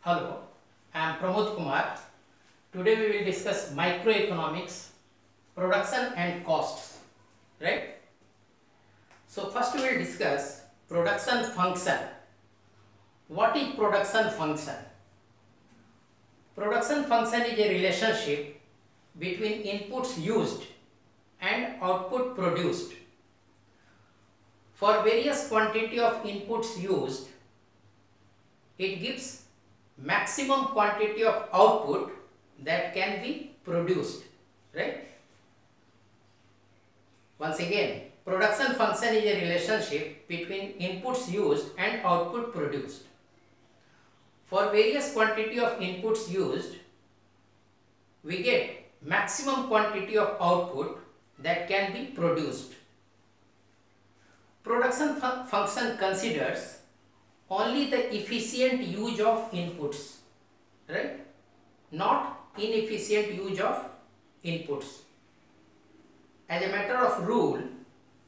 Hello, I am Pramod Kumar. Today we will discuss microeconomics, production and costs, right? So first we will discuss production function. What is production function? Production function is a relationship between inputs used and output produced. For various quantity of inputs used, it gives maximum quantity of output that can be produced, right? Once again, production function is a relationship between inputs used and output produced. For various quantity of inputs used, we get maximum quantity of output that can be produced. Production function considers only the efficient use of inputs, right? Not inefficient use of inputs. As a matter of rule,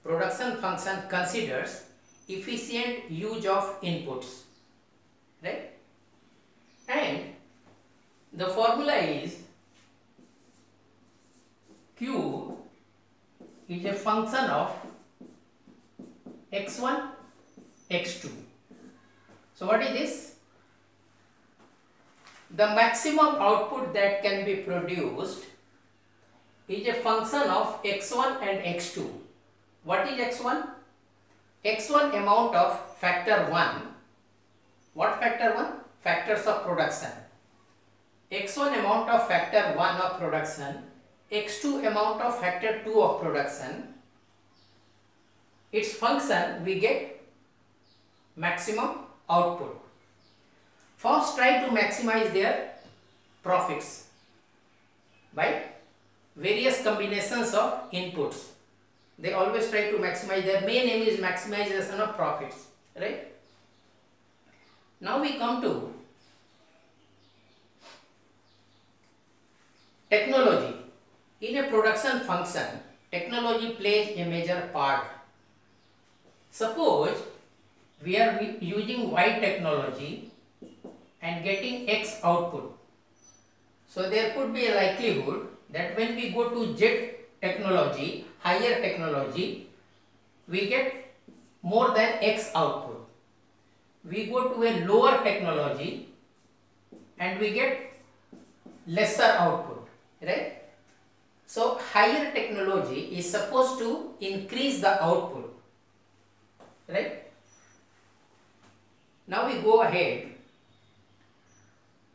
production function considers efficient use of inputs, right? And the formula is Q is a function of x1, x2. So what is this? The maximum output that can be produced is a function of x1 and x2. What is x1? x1 amount of factor 1. What factor 1? Factors of production. x1 amount of factor 1 of production, x2 amount of factor 2 of production. Its function we get maximum output. Firms try to maximize their profits by various combinations of inputs. They always try to maximize, their main aim is maximization of profits, right? Now we come to technology. In a production function, technology plays a major part. Suppose we are using Y technology and getting X output. So there could be a likelihood that when we go to Z technology, higher technology, we get more than X output. We go to a lower technology and we get lesser output, right? So higher technology is supposed to increase the output, right? Now we go ahead.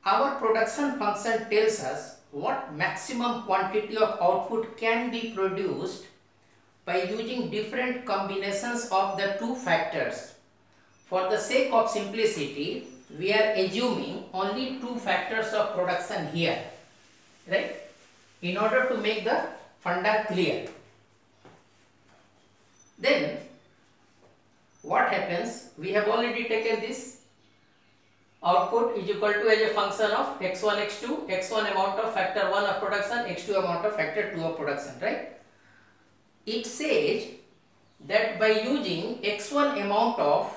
Our production function tells us what maximum quantity of output can be produced by using different combinations of the two factors. For the sake of simplicity, we are assuming only two factors of production here, right? In order to make the funda clear. Then what happens? We have already taken this output is equal to as a function of x1, x2, x1 amount of factor 1 of production, x2 amount of factor 2 of production, right? It says that by using x1 amount of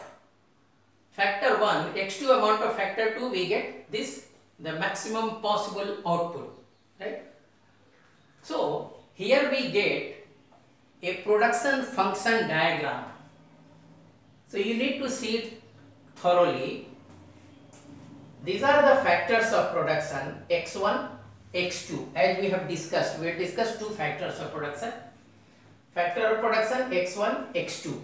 factor 1, x2 amount of factor 2, we get this, the maximum possible output, right? So here we get a production function diagram. So you need to see it thoroughly. These are the factors of production x1, x2. As we have discussed, we have discussed two factors of production. Factor of production x1, x2.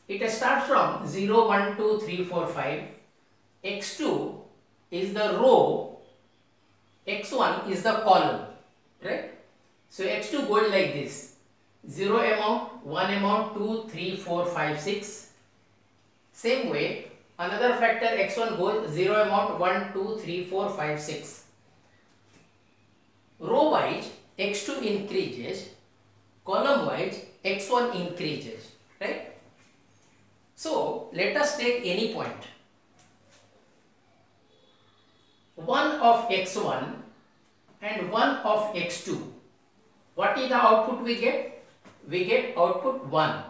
It starts from 0, 1, 2, 3, 4, 5. x2 is the row, x1 is the column, right? So x2 goes like this. 0 amount, 1 amount, 2, 3, 4, 5, 6. Same way, another factor x1 goes 0 amount, 1, 2, 3, 4, 5, 6. Row wise, x2 increases, column wise, x1 increases, right? So, let us take any point. 1 of x1 and 1 of x2. What is the output we get? We get output 1.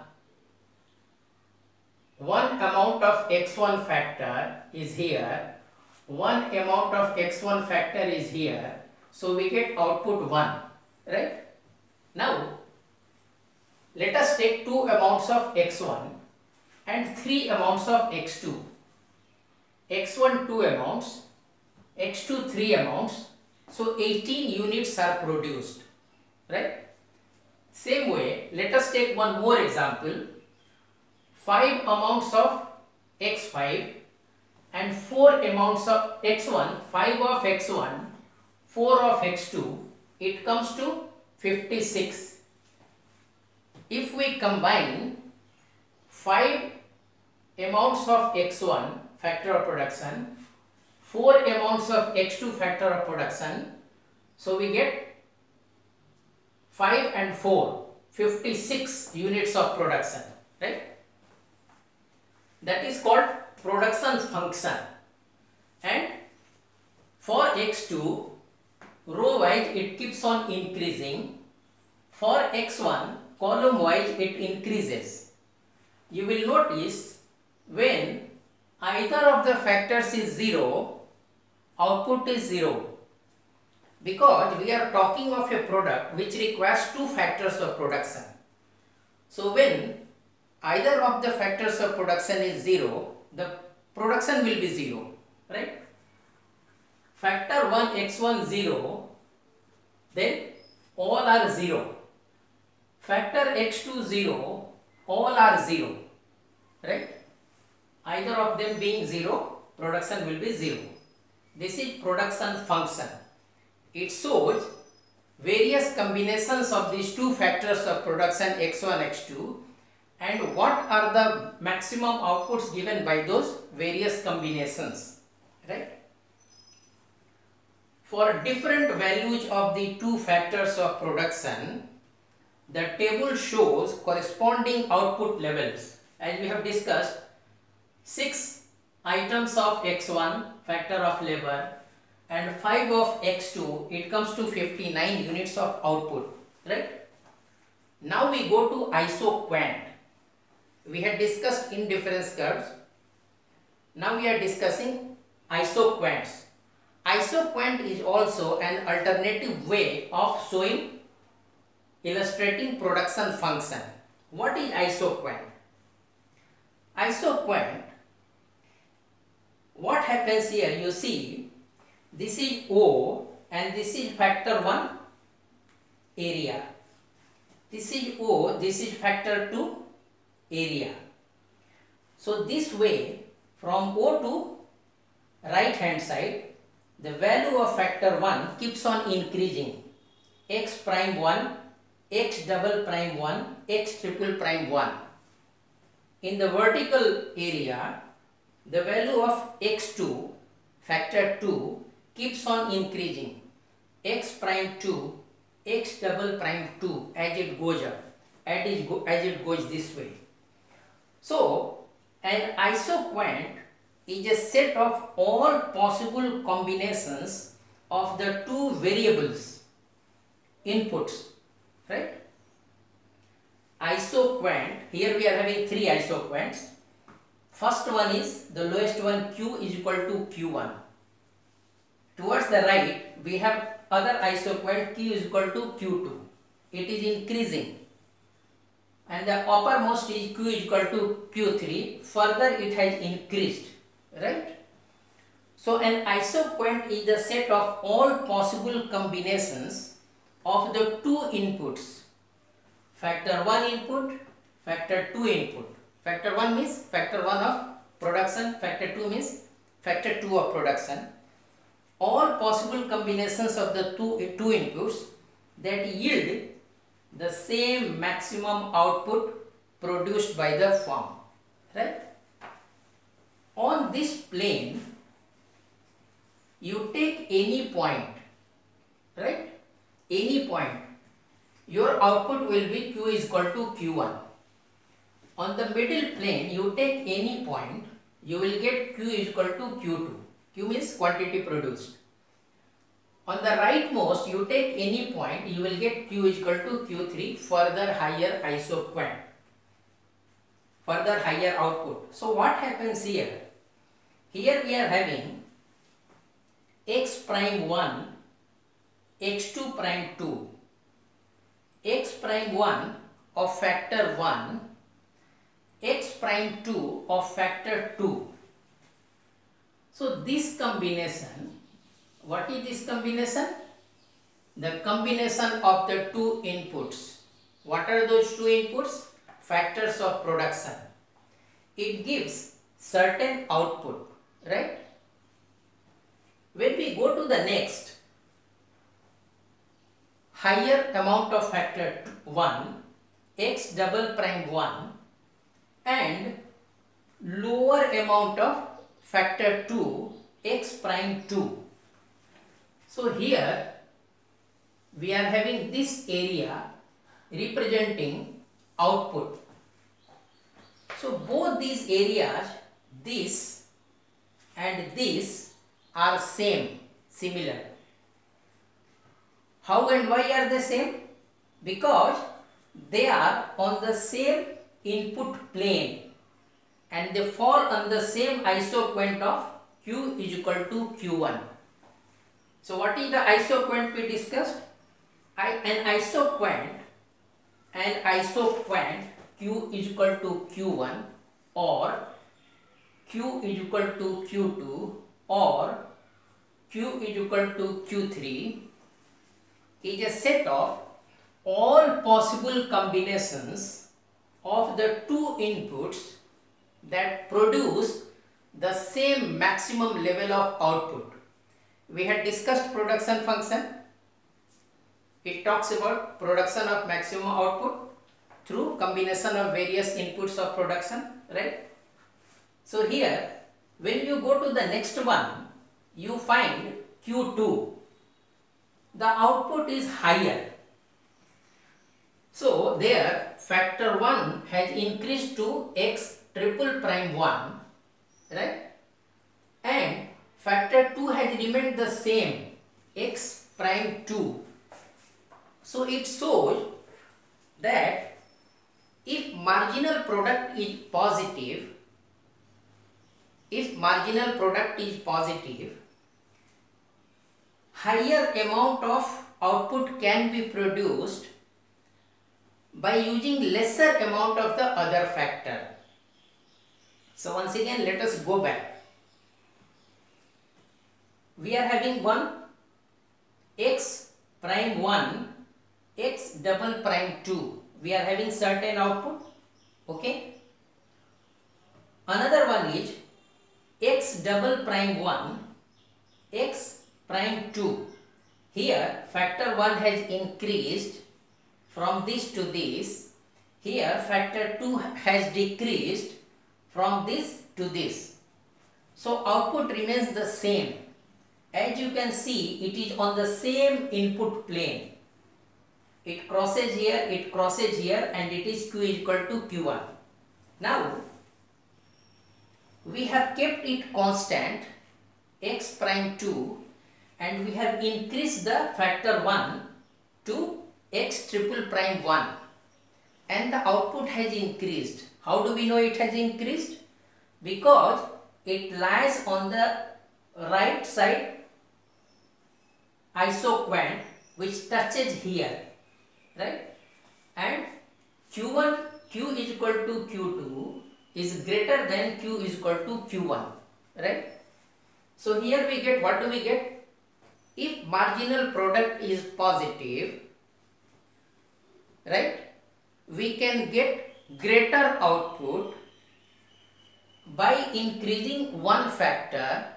One amount of x1 factor is here, one amount of x1 factor is here, so we get output 1, right? Now let us take two amounts of x1 and three amounts of x2. x1 two amounts, x2 three amounts, so 18 units are produced, right? Same way, let us take one more example. 5 amounts of x5 and 4 amounts of x1, 5 of x1, 4 of x2, it comes to 56. If we combine 5 amounts of x1 factor of production, 4 amounts of x2 factor of production, so we get 5 and 4, 56 units of production, right? That is called production function. And for x2, row wise it keeps on increasing. For x1, column wise it increases. You will notice when either of the factors is 0, output is 0. Because we are talking of a product which requires two factors of production. So when either of the factors of production is 0, the production will be 0, right? Factor 1 x1 0, then all are 0. Factor x2 0, all are 0, right? Either of them being 0, production will be 0. This is production function. It shows various combinations of these two factors of production x1, x2 and what are the maximum outputs given by those various combinations, right? For different values of the two factors of production, the table shows corresponding output levels. As we have discussed, 6 items of x1 factor of labor and 5 of x2, it comes to 59 units of output, right? Now we go to isoquant. We had discussed indifference curves. Now we are discussing isoquants. Isoquant is also an alternative way of showing, illustrating production function. What is isoquant? Isoquant, what happens here, you see, this is O and this is factor 1 area. This is O, this is factor 2 area. So this way, from O to right hand side, the value of factor 1 keeps on increasing. X prime 1, X double prime 1, X triple prime 1. In the vertical area, the value of x2, factor 2, keeps on increasing. X prime 2, X double prime 2 as it goes up, as it goes this way. So, an isoquant is a set of all possible combinations of the two variables inputs, right? Isoquant, here we are having 3 isoquants. First one is the lowest one, Q is equal to Q1. Towards the right, we have other isoquant Q is equal to Q2. It is increasing. And the uppermost is Q is equal to Q3. Further, it has increased, right? So, an isoquant is the set of all possible combinations of the two inputs. Factor 1 input, factor 2 input. Factor 1 means factor 1 of production, factor 2 means factor 2 of production. All possible combinations of the two inputs that yield the same maximum output produced by the firm, right? On this plane, you take any point, right? Any point. Your output will be Q is equal to Q1. On the middle plane, you take any point, you will get Q is equal to Q2. Q means quantity produced. On the rightmost, you take any point, you will get Q is equal to Q3, further higher isoquant, further higher output. So what happens here? Here we are having x prime 1, x2 prime 2, x prime 1 of factor 1, x prime 2 of factor 2. So this combination, what is this combination? The combination of the two inputs. What are those two inputs? Factors of production. It gives certain output, right? When we go to the next, higher amount of factor 1, x double prime 1, and lower amount of factor 2, x prime 2. So here we are having this area representing output. So both these areas, this and this, are similar. How and why are they same? Because they are on the same input plane and they fall on the same isoquant of Q is equal to Q1. So what is the isoquant we discussed? An isoquant Q is equal to Q1 or Q is equal to Q2 or Q is equal to Q3 is a set of all possible combinations of the two inputs that produce the same maximum level of output. We had discussed production function. It talks about production of maximum output through combination of various inputs of production, right? So here, when you go to the next one, you find Q2. The output is higher. So there, factor 1 has increased to x triple prime 1, right? And factor 2 has remained the same, x prime 2. So it shows that if marginal product is positive, higher amount of output can be produced by using lesser amount of the other factor. So once again, let us go back. We are having one x prime 1, x double prime 2. We are having certain output, okay? Another one is x double prime 1, x prime 2. Here factor 1 has increased from this to this. Here factor 2 has decreased from this to this. So output remains the same. As you can see, it is on the same input plane. It crosses here, and it is Q is equal to Q1. Now, we have kept it constant, x prime 2, and we have increased the factor 1 to x triple prime 1. And the output has increased. How do we know it has increased? Because it lies on the right side isoquant which touches here, right? And Q1, Q is equal to Q2 is greater than Q is equal to Q1, right? So here we get, what do we get? If marginal product is positive, right, we can get greater output by increasing one factor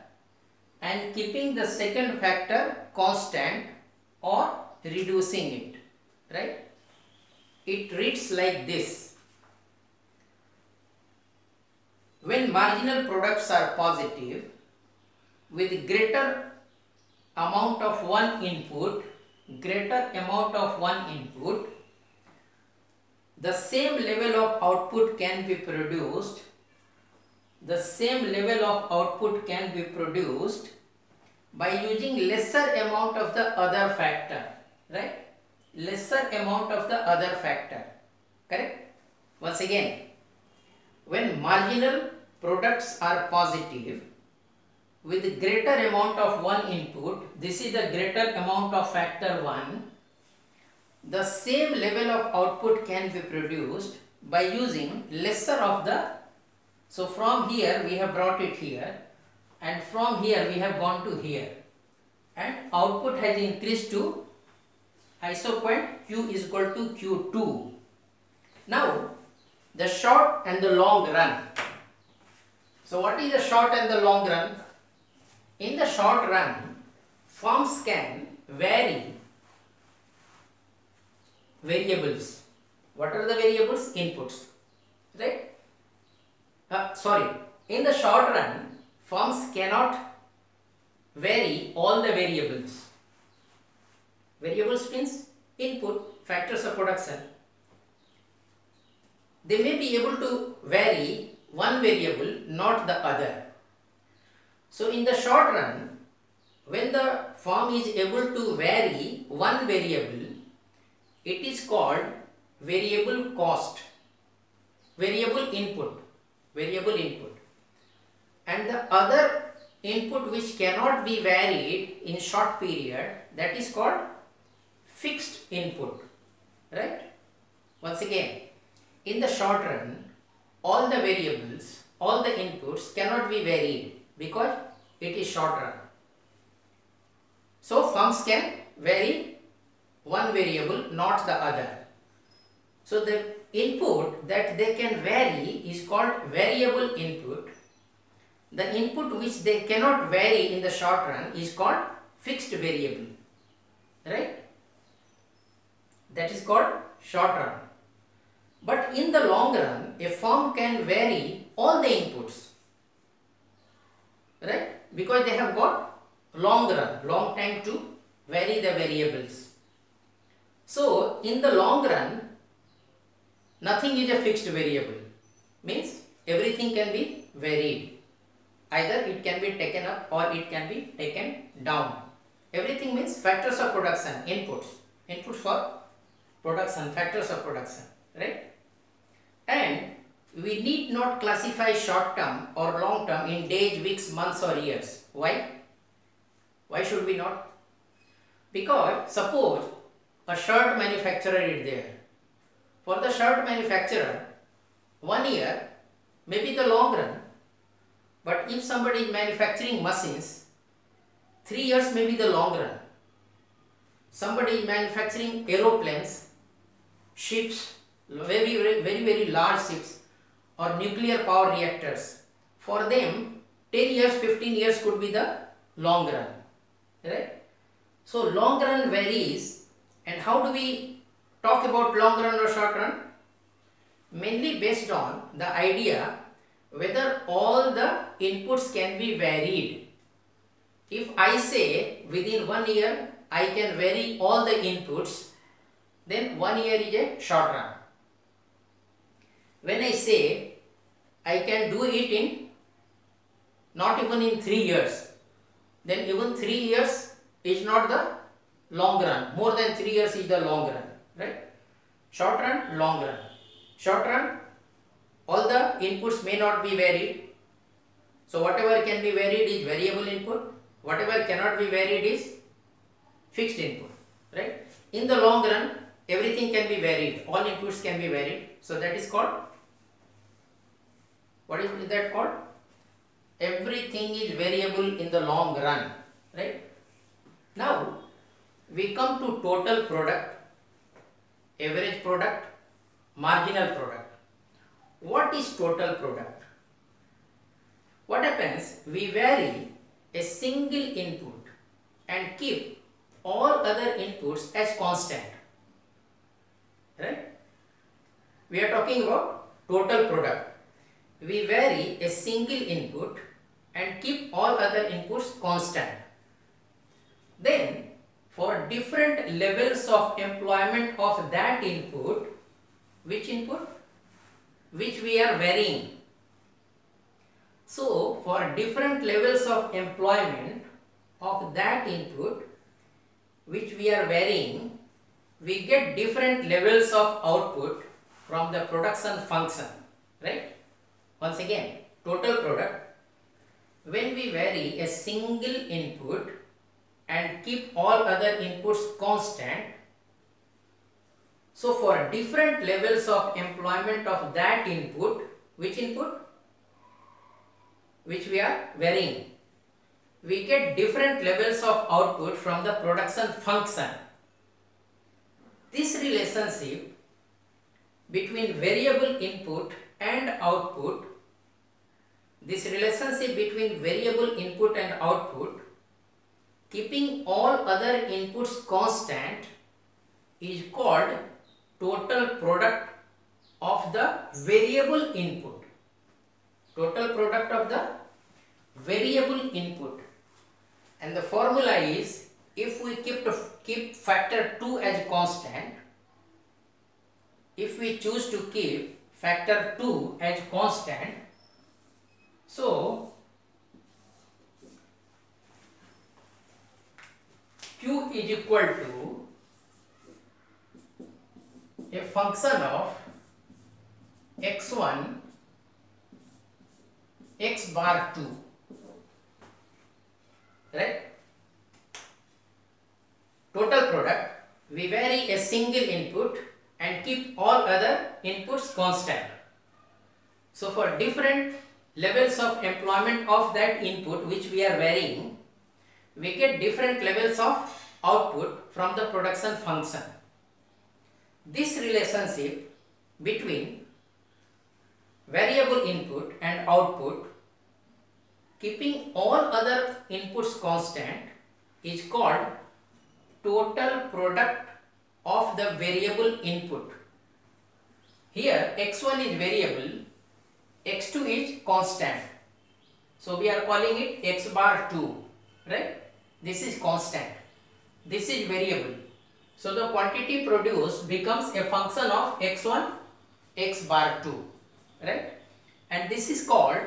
and keeping the second factor constant or reducing it, right? It reads like this. When marginal products are positive with greater amount of one input, the same level of output can be produced. By using lesser amount of the other factor, right? Correct? Once again, when marginal products are positive with greater amount of one input, this is the greater amount of factor 1, the same level of output can be produced by using lesser of the, so from here we have brought it here, and from here we have gone to here, and output has increased to isoquant Q is equal to Q2. Now the short and the long run. So what is the short and the long run? In the short run, firms can vary variables. What are the variables? Inputs, right? In the short run, firms cannot vary all the variables. Variables means input, factors of production. They may be able to vary one variable, not the other. So in the short run, when the firm is able to vary one variable, it is called variable cost, variable input. And the other input which cannot be varied in short period, that is called fixed input, right? Once again, in the short run, all the variables, all the inputs cannot be varied because it is short run. So firms can vary one variable, not the other. So the input that they can vary is called variable input. The input which they cannot vary in the short run is called fixed variable, right? That is called short run. But in the long run, a firm can vary all the inputs, right? Because they have got long run, long time to vary the variables. So in the long run, nothing is a fixed variable. Means everything can be varied. Either it can be taken up or it can be taken down. Everything means factors of production, inputs for production, factors of production, right? And we need not classify short term or long term in days, weeks, months or years. Why? Why should we not? Because suppose a shirt manufacturer is there. For the shirt manufacturer, 1 year may be the long run. But if somebody is manufacturing machines, 3 years may be the long run. Somebody is manufacturing aeroplanes, ships, very large ships, or nuclear power reactors. For them, 10 years, 15 years could be the long run, right? So long run varies. And how do we talk about long run or short run? Mainly based on the idea whether all the inputs can be varied. If I say within 1 year I can vary all the inputs, then 1 year is a short run. When I say I can do it in not even in 3 years, then even 3 years is not the long run. More than 3 years is the long run, right? Short run, long run. Short run, all the inputs may not be varied. So whatever can be varied is variable input. Whatever cannot be varied is fixed input, right? In the long run, everything can be varied. All inputs can be varied. So that is called, what is that called? Everything is variable in the long run, right? Now we come to total product, average product, marginal product. What is total product? What happens? We vary a single input and keep all other inputs as constant, right? We are talking about total product. We vary a single input and keep all other inputs constant. Then for different levels of employment of that input, which input? Which we are varying. So for different levels of employment of that input which we are varying, we get different levels of output from the production function, right? Once again, total product, when we vary a single input and keep all other inputs constant, so for different levels of employment of that input, which input? Which we are varying, we get different levels of output from the production function. This relationship between variable input and output, keeping all other inputs constant, is called total product of the variable input. Total product of the variable input. And the formula is, if we keep factor 2 as constant, if we choose to keep factor 2 as constant, so Q is equal to a function of x1 x bar 2, right? Total product, we vary a single input and keep all other inputs constant. So for different levels of employment of that input which we are varying, we get different levels of output from the production function. This relationship between variable input and output, keeping all other inputs constant, is called total product of the variable input. Here x1 is variable, x2 is constant. So we are calling it x bar 2, right? This is constant, this is variable. So the quantity produced becomes a function of x1 x bar 2, right? And this is called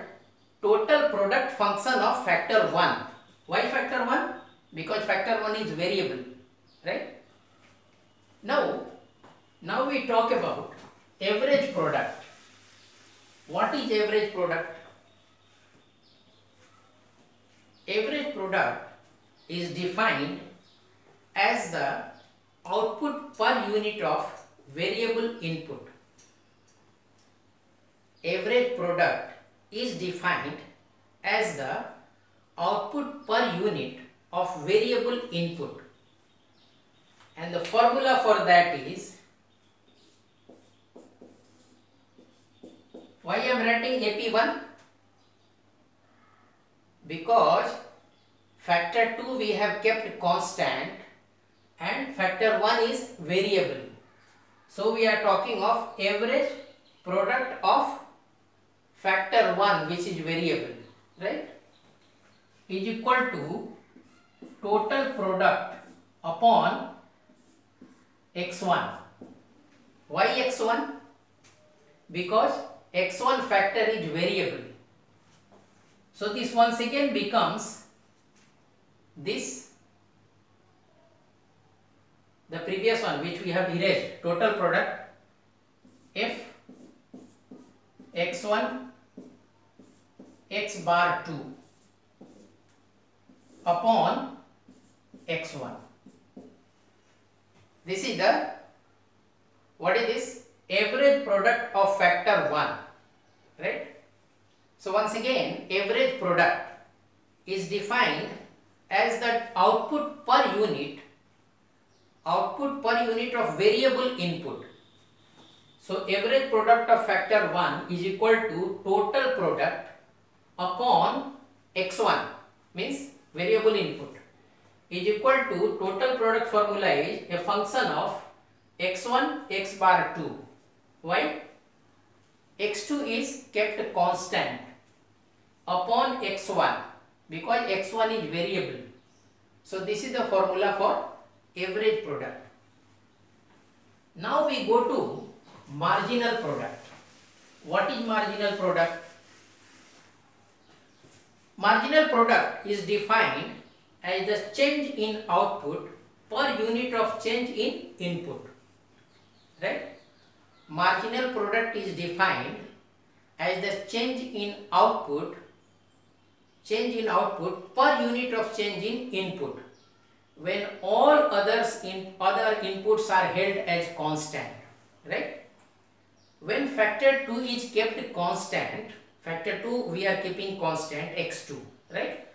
total product function of factor 1. Why factor 1? Because factor 1 is variable, right? Now we talk about average product. What is average product? Average product is defined as the output per unit of variable input. Average product is defined as the output per unit of variable input, and the formula for that is, why I am writing AP1? Because factor 2 we have kept constant and factor 1 is variable. So we are talking of average product of factor 1 which is variable, right, is equal to total product upon x1. Why x1? Because x1 factor is variable. So this once again becomes this, the previous one which we have erased, total product f x1 x bar 2 upon x1. This is the, what is this? Average product of factor 1, right? So once again, average product is defined as the output per unit of variable input. So average product of factor 1 is equal to total product upon x1, means variable input, is equal to total product formula is a function of x1 x bar 2. Why? x2 is kept constant upon x1 because x1 is variable. So this is the formula for average product. Now we go to marginal product. What is marginal product? Marginal product is defined as the change in output per unit of change in input, right? Marginal product is defined as the change in output change in output per unit of change in input when all other inputs are held as constant, right? When factor 2 is kept constant, factor 2 we are keeping constant x2, right?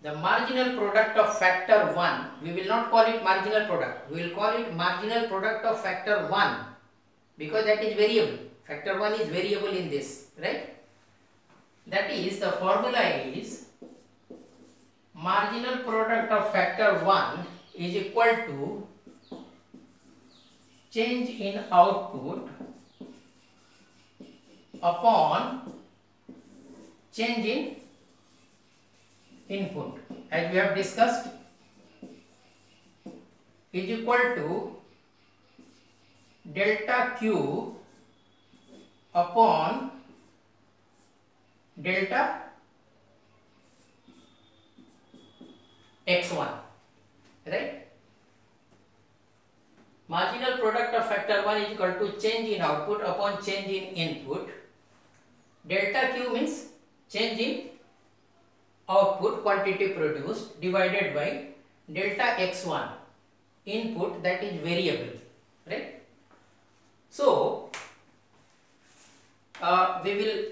The marginal product of factor 1, we will not call it marginal product, we will call it marginal product of factor 1 because that is variable. Factor 1 is variable in this, right? That is, the formula is marginal product of factor 1 is equal to change in output upon change in input, as we have discussed, is equal to delta Q upon delta x1, right? Marginal product of factor 1 is equal to change in output upon change in input. Delta Q means change in output, quantity produced, divided by delta x1, input, that is variable, right? So we will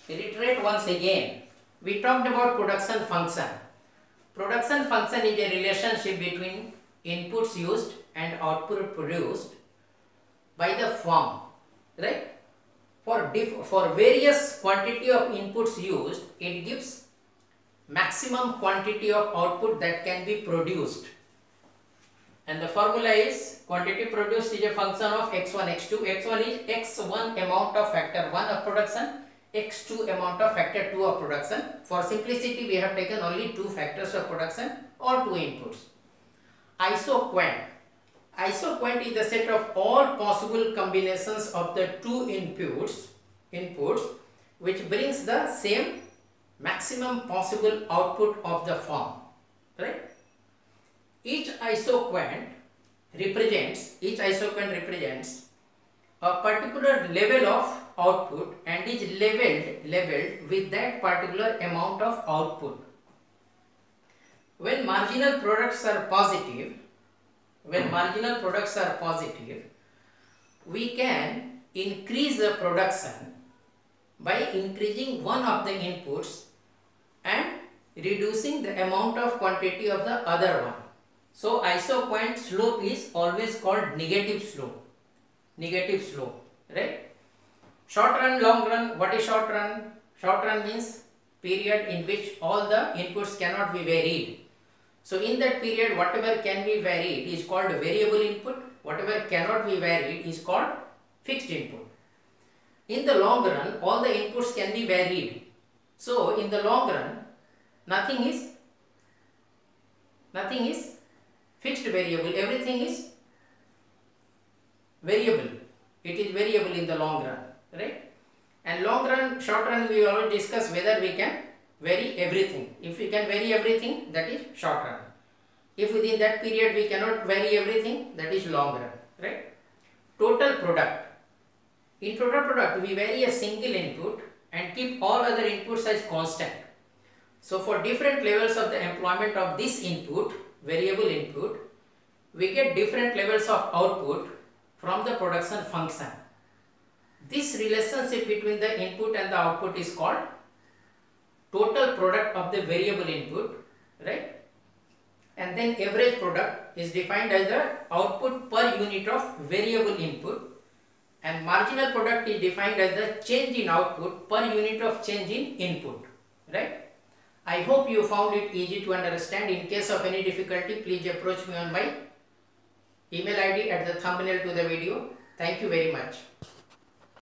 reiterate once again. We talked about production function. Production function is a relationship between inputs used and output produced by the firm, right? For various quantity of inputs used, it gives maximum quantity of output that can be produced. And the formula is quantity produced is a function of x1, x2. x1 is x1 amount of factor 1 of production, x2 amount of factor 2 of production. For simplicity, we have taken only 2 factors of production or 2 inputs. Isoquant. Isoquant is the set of all possible combinations of the 2 inputs which brings the same maximum possible output of the form, right? Each isoquant represents a particular level of output and is labeled with that particular amount of output. When marginal products are positive, we can increase the production by increasing one of the inputs and reducing the amount of quantity of the other one. So isoquant slope is always called negative slope, right? Short run, long run. What is short run? Short run means period in which all the inputs cannot be varied. So in that period, whatever can be varied is called variable input, whatever cannot be varied is called fixed input. In the long run, all the inputs can be varied. So in the long run, nothing is fixed variable, everything is variable. It is variable in the long run, right? And long run, short run, we already discussed whether we can vary everything. If we can vary everything, that is short run. If within that period we cannot vary everything, that is long run, right? Total product. In total product, we vary a single input and keep all other inputs as constant. So for different levels of the employment of this input, variable input, we get different levels of output from the production function. This relationship between the input and the output is called total product of the variable input, right? And then average product is defined as the output per unit of variable input, and marginal product is defined as the change in output per unit of change in input, right? I hope you found it easy to understand. In case of any difficulty, please approach me on my email ID at the thumbnail to the video. Thank you very much.